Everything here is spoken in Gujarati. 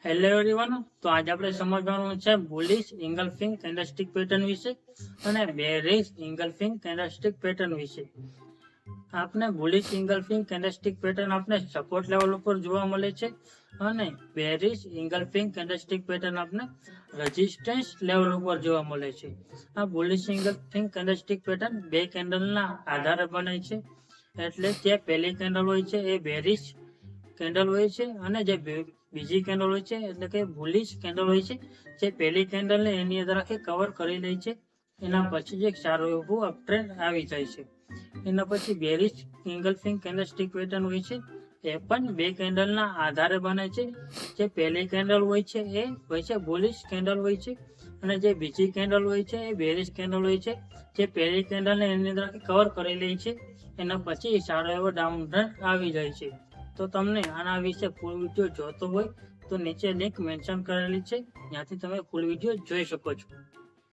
હેલો એવરીવન, તો આજે આપણે સમજવાનું છે બુલિશ ઇંગલ્ફિંગ કેન્ડલસ્ટિક પેટર્ન વિશે અને બેરિશ ઇંગલ્ફિંગ કેન્ડલસ્ટિક પેટર્ન વિશે. આપણે બુલિશ ઇંગલ્ફિંગ કેન્ડલસ્ટિક પેટર્ન આપણે સપોર્ટ લેવલ ઉપર જોવા મળે છે અને બેરિશ ઇંગલ્ફિંગ કેન્ડલસ્ટિક પેટર્ન આપણે રેઝિસ્ટન્સ લેવલ ઉપર જોવા મળે છે. આ બુલિશ ઇંગલ્ફિંગ કેન્ડલસ્ટિક પેટર્ન બે કેન્ડલના આધારે બને છે. એટલે જે પહેલી કેન્ડલ હોય છે એ બેરિશ કેન્ડલ હોય છે અને જે બીજી કેન્ડલ હોય છે એટલે કે બુલિશ કેન્ડલ હોય છે, જે પહેલી કેન્ડલને એની અંદર આખી કવર કરી લે છે. એના પછી જે સારું એવું અપટ્રેન્ડ આવી જાય છે. એના પછી બેરિશ ઇંગલ્ફિંગ કેન્ડલસ્ટિક પેટર્ન હોય છે, એ પણ બે કેન્ડલના આધારે બને છે. જે પહેલી કેન્ડલ હોય છે એ હોય છે બુલિશ કેન્ડલ હોય છે અને જે બીજી કેન્ડલ હોય છે એ બેરિશ કેન્ડલ હોય છે, જે પહેલી કેન્ડલને એની અંદર કવર કરી લે છે. એના પછી સારો એવો ડાઉન ટ્રેન્ડ આવી જાય છે. તો તમને આના વિશે ફૂલ વિડીયો જોતો હોય તો નીચે લિંક મેન્શન કરેલી છે, ત્યાંથી તમે ફૂલ વિડીયો જોઈ શકો છો.